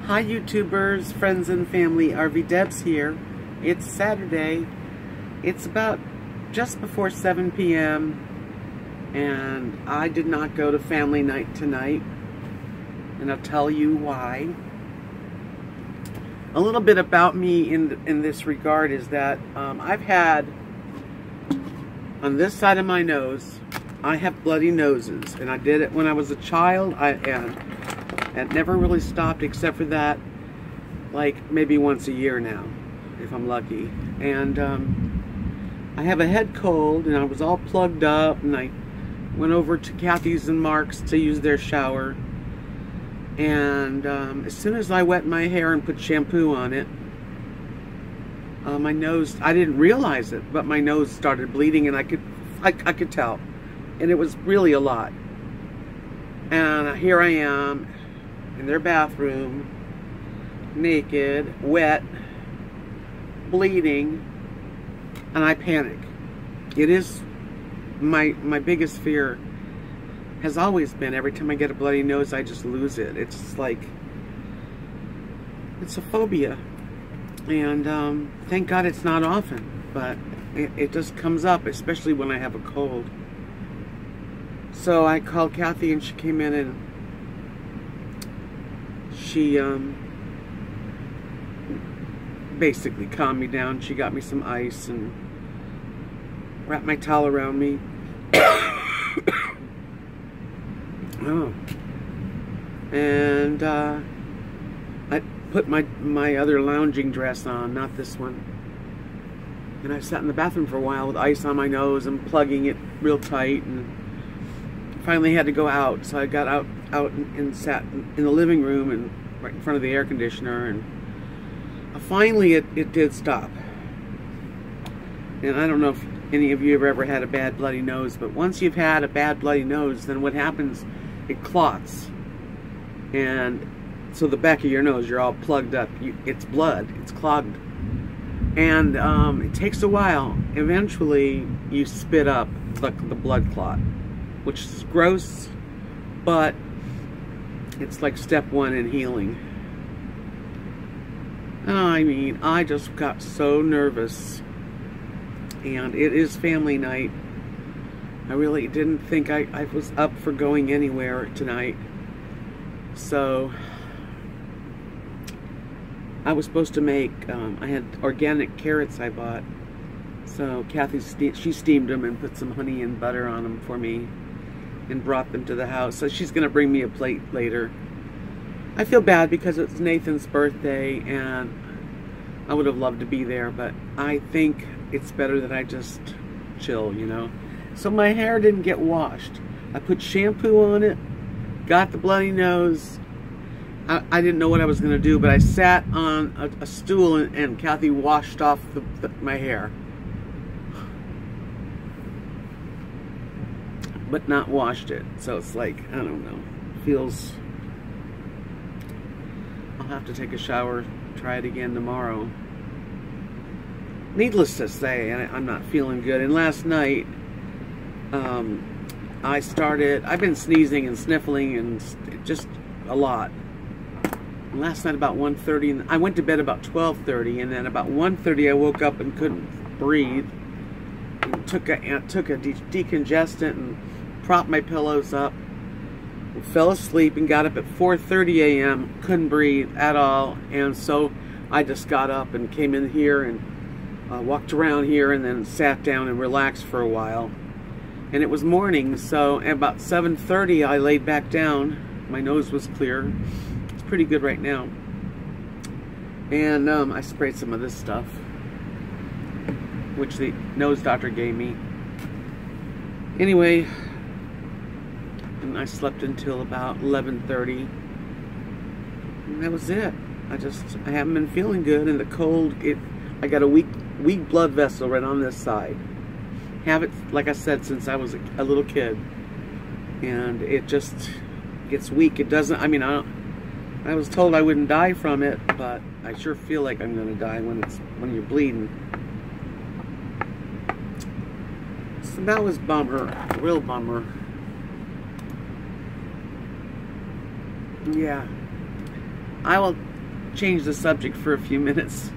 Hi YouTubers, friends and family, RV Debs here. It's Saturday. It's about just before 7 p.m. and I did not go to family night tonight, and I'll tell you why. A little bit about me in this regard is that I've had, on this side of my nose, I have bloody noses, and I did it when I was a child, and it never really stopped except for that, like maybe once a year now, if I'm lucky. And I have a head cold, and I was all plugged up, and I went over to Kathy's and Mark's to use their shower. And as soon as I wet my hair and put shampoo on it, my nose, I didn't realize it, but my nose started bleeding, and I could tell. And it was really a lot. And here I am in their bathroom, naked, wet, bleeding, and I panic. It is my biggest fear, has always been, every time I get a bloody nose, I just lose it. It's like, it's a phobia. And thank God it's not often, but it just comes up, especially when I have a cold. So I called Kathy, and she came in, and she basically calmed me down. She got me some ice and wrapped my towel around me. Oh. And I put my other lounging dress on, not this one. And I sat in the bathroom for a while with ice on my nose and plugging it real tight, and finally had to go out. So I got out and sat in the living room and right in front of the air conditioner, and finally it did stop. And I don't know if any of you have ever had a bad bloody nose, but once you've had a bad bloody nose, then what happens, it clots. And so the back of your nose, you're all plugged up. It's blood, it's clogged. And it takes a while. Eventually you spit up the blood clot, which is gross, but it's like step one in healing. I mean, I just got so nervous. And it is family night. I really didn't think I was up for going anywhere tonight. So I was supposed to make, I had organic carrots I bought. So Kathy, she steamed them and put some honey and butter on them for me and brought them to the house. So she's going to bring me a plate later. I feel bad because it's Nathan's birthday, and I would have loved to be there, but I think it's better that I just chill, you know. So my hair didn't get washed. I put shampoo on it, got the bloody nose. I didn't know what I was going to do, but I sat on a stool, and Kathy washed off my hair. But not washed it. So it's like, I don't know. Feels... I'll have to take a shower, try it again tomorrow. Needless to say, I'm not feeling good. And last night, I've been sneezing and sniffling and just a lot. And last night about 1:30, I went to bed about 12:30, and then about 1:30 I woke up and couldn't breathe. And took a decongestant and propped my pillows up. And fell asleep and got up at 4:30 a.m. Couldn't breathe at all, and so I just got up and came in here and walked around here, and then sat down and relaxed for a while. And it was morning, so at about 7:30 I laid back down. My nose was clear. It's pretty good right now. And I sprayed some of this stuff, which the nose doctor gave me. Anyway, and I slept until about 11:30. And that was it. I haven't been feeling good, and the cold, I got a weak blood vessel right on this side. Have it, like I said, since I was a little kid. And it just gets weak. It doesn't, I mean, I was told I wouldn't die from it, but I sure feel like I'm going to die when you're bleeding. So that was bummer, a real bummer. Yeah. change the subject for a few minutes.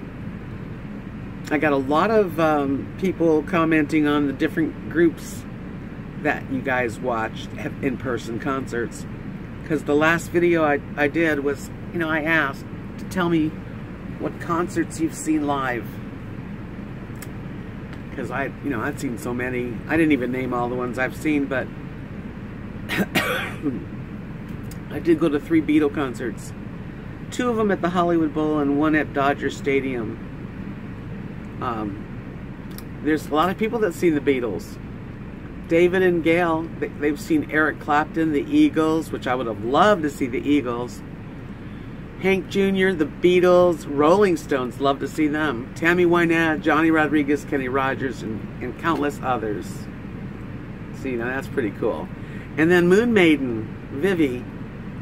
I got a lot of people commenting on the different groups that you guys watched in-person concerts. Because the last video I did was, you know, I asked to tell me what concerts you've seen live. Because I've seen so many. I didn't even name all the ones I've seen, but I did go to 3 Beatle concerts. 2 of them at the Hollywood Bowl and 1 at Dodger Stadium. There's a lot of people that seen the Beatles. David and Gail, they've seen Eric Clapton, the Eagles, which I would have loved to see the Eagles. Hank Jr., the Beatles, Rolling Stones, love to see them. Tammy Wynette, Johnny Rodriguez, Kenny Rogers, and countless others. See, now that's pretty cool. And then Moon Maiden, Vivi,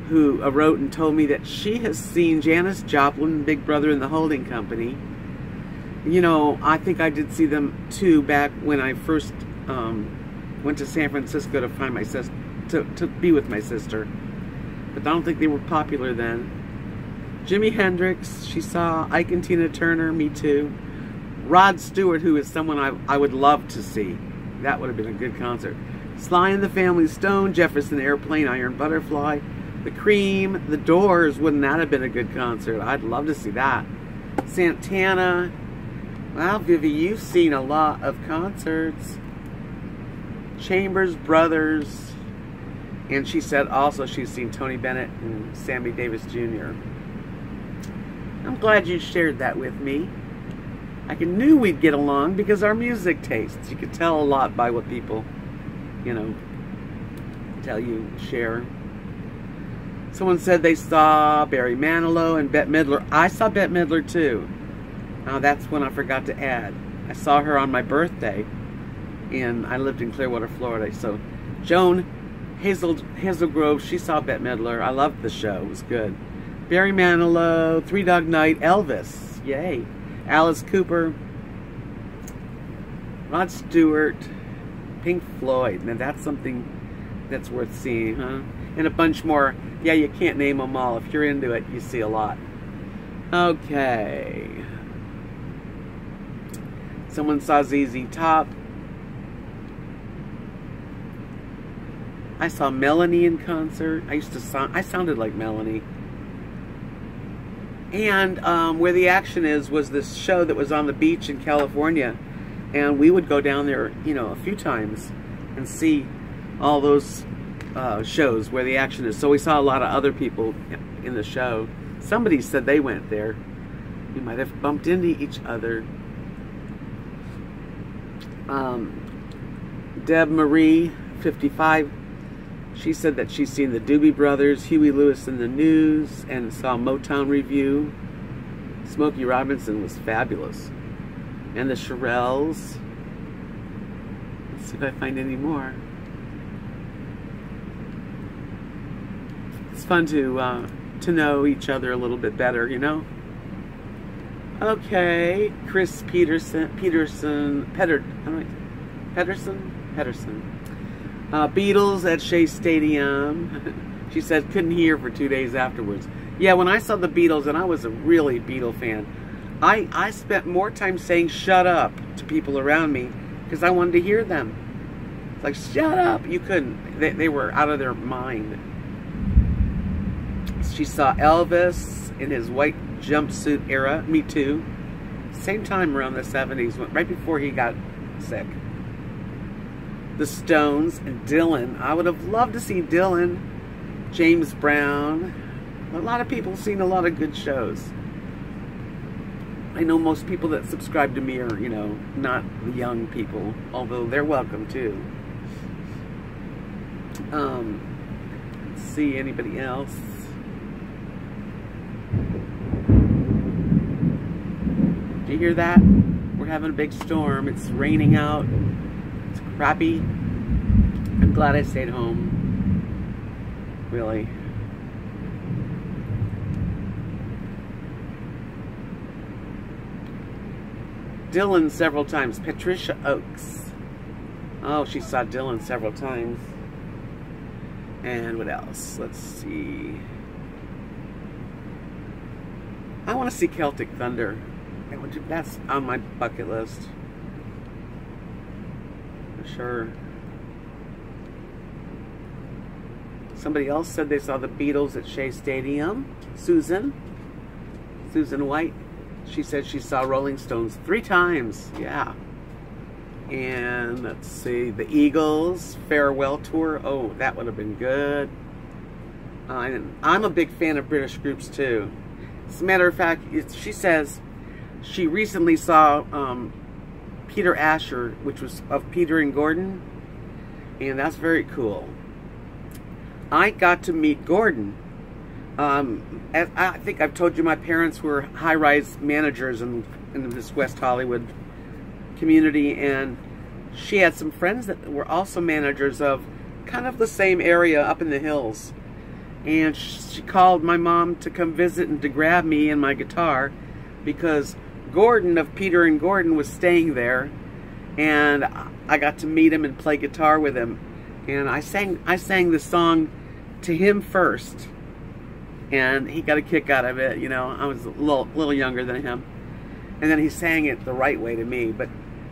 who wrote and told me that she has seen Janis Joplin, Big Brother and the Holding Company. You know, I think I did see them too back when I first went to San Francisco to find my sister, to be with my sister. But I don't think they were popular then. Jimi Hendrix, she saw. Ike and Tina Turner, me too. Rod Stewart, who is someone I would love to see. That would have been a good concert. Sly and the Family Stone, Jefferson Airplane, Iron Butterfly, The Cream, The Doors. Wouldn't that have been a good concert? I'd love to see that. Santana. Wow, Vivi, you've seen a lot of concerts. Chambers Brothers. And she said also she's seen Tony Bennett and Sammy Davis Jr. I'm glad you shared that with me. I knew we'd get along because our music tastes. You could tell a lot by what people, you know, tell you, share. Someone said they saw Barry Manilow and Bette Midler. I saw Bette Midler too. Now that's one I forgot to add. I saw her on my birthday, and I lived in Clearwater, Florida. So Joan Hazelgrove, she saw Bette Midler. I loved the show. It was good. Barry Manilow, Three Dog Night, Elvis. Yay. Alice Cooper, Rod Stewart, Pink Floyd. Now that's something that's worth seeing, huh? And a bunch more. Yeah, you can't name them all. If you're into it, you see a lot. Okay. Someone saw ZZ Top. I saw Melanie in concert. I sounded like Melanie. And Where the Action Is was this show that was on the beach in California. And we would go down there, you know, a few times and see all those shows where the action is. So we saw a lot of other people in the show. Somebody said they went there. We might have bumped into each other. Deb Marie, 55. She said that she's seen the Doobie Brothers, Huey Lewis and the News, and saw Motown Review. Smokey Robinson was fabulous. And the Shirelles. Let's see if I find any more. It's fun to know each other a little bit better, you know? Okay, Chris Pedersen. Beatles at Shea Stadium. She said couldn't hear for 2 days afterwards. Yeah, when I saw the Beatles, and I was a really Beatle fan, I spent more time saying shut up to people around me because I wanted to hear them. It's like, shut up. You couldn't. They were out of their mind. She saw Elvis in his white jumpsuit era. Me too. Same time around the 70s, right before he got sick. The Stones and Dylan. I would have loved to see Dylan. James Brown. A lot of people have seen a lot of good shows. I know most people that subscribe to me are, you know, not the young people, although they're welcome too. Let's see, anybody else? Do you hear that? We're having a big storm. It's raining out. It's crappy. I'm glad I stayed home. Really. Dylan several times. Patricia Oaks. Oh, she saw Dylan several times. And what else? Let's see. I want to see Celtic Thunder. That's on my bucket list. For sure. Somebody else said they saw the Beatles at Shea Stadium. Susan White. She said she saw Rolling Stones 3 times. Yeah. And let's see, the Eagles farewell tour. Oh, that would have been good. I'm a big fan of British groups too. As a matter of fact, she says she recently saw Peter Asher, which was of Peter and Gordon, and that's very cool. I got to meet Gordon. I think I've told you my parents were high-rise managers in this West Hollywood community, and she had some friends that were also managers of kind of the same area up in the hills. And she called my mom to come visit and to grab me and my guitar because Gordon of Peter and Gordon was staying there, and I got to meet him and play guitar with him. And I sang the song to him first, and he got a kick out of it. You know, I was a little younger than him, and then he sang it the right way to me. But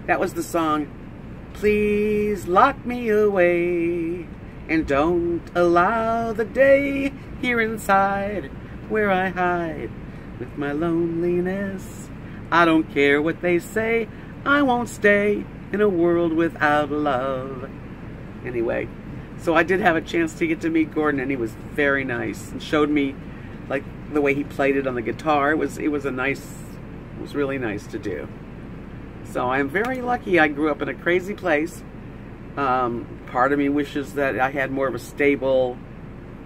that was the song, "Please lock me away and don't allow the day here inside where I hide with my loneliness. I don't care what they say, I won't stay in a world without love." Anyway, so I did have a chance to get to meet Gordon, and he was very nice and showed me like the way he played it on the guitar. It was really nice to do. So I'm very lucky I grew up in a crazy place. Part of me wishes that I had more of a stable,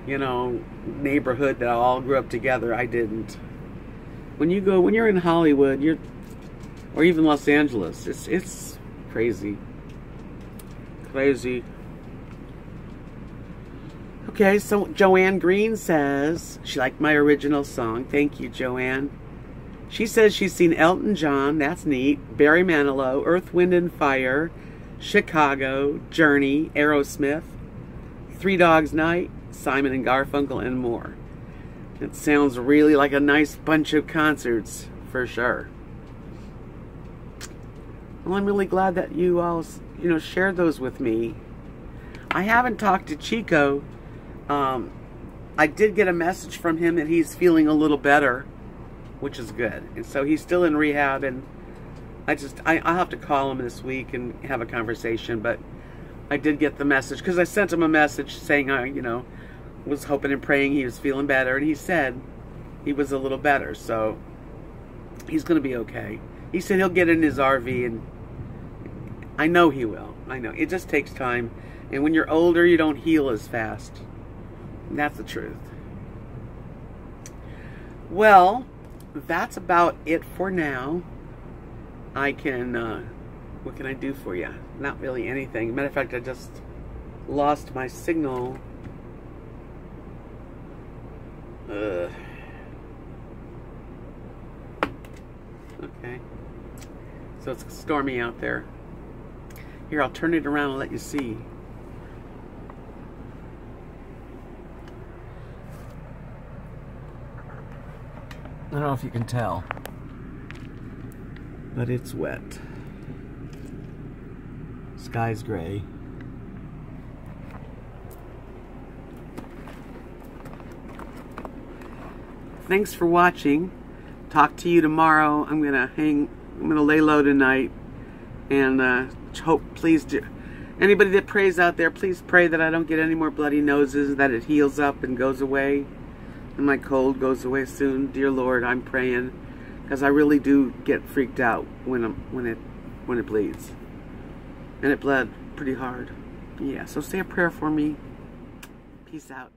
you know, neighborhood that all grew up together. I didn't. When you're in Hollywood, or even Los Angeles, it's crazy. Crazy. Okay, so Joanne Green says she liked my original song. Thank you, Joanne. She says she's seen Elton John, that's neat, Barry Manilow, Earth, Wind and Fire, Chicago, Journey, Aerosmith, Three Dogs Night, Simon and Garfunkel, and more. It sounds really like a nice bunch of concerts, for sure. Well, I'm really glad that you all, shared those with me. I haven't talked to Chico. I did get a message from him that he's feeling a little better, which is good. And so he's still in rehab, and I'll have to call him this week and have a conversation. But I did get the message, because I sent him a message saying I, was hoping and praying he was feeling better, and he said he was a little better, so he's going to be okay. He said he'll get in his RV, and I know he will. I know. It just takes time, and when you're older, you don't heal as fast. And that's the truth. Well, that's about it for now. I can, what can I do for you? Not really anything. Matter of fact, I just lost my signal. Okay. So it's stormy out there. Here, I'll turn it around and let you see. I don't know if you can tell, but it's wet. Sky's gray. Thanks for watching. Talk to you tomorrow. I'm gonna lay low tonight, and please do. Anybody that prays out there, please pray that I don't get any more bloody noses, that it heals up and goes away, and my cold goes away soon. Dear Lord, I'm praying, because I really do get freaked out when it bleeds, and it bled pretty hard. Yeah, so say a prayer for me. Peace out.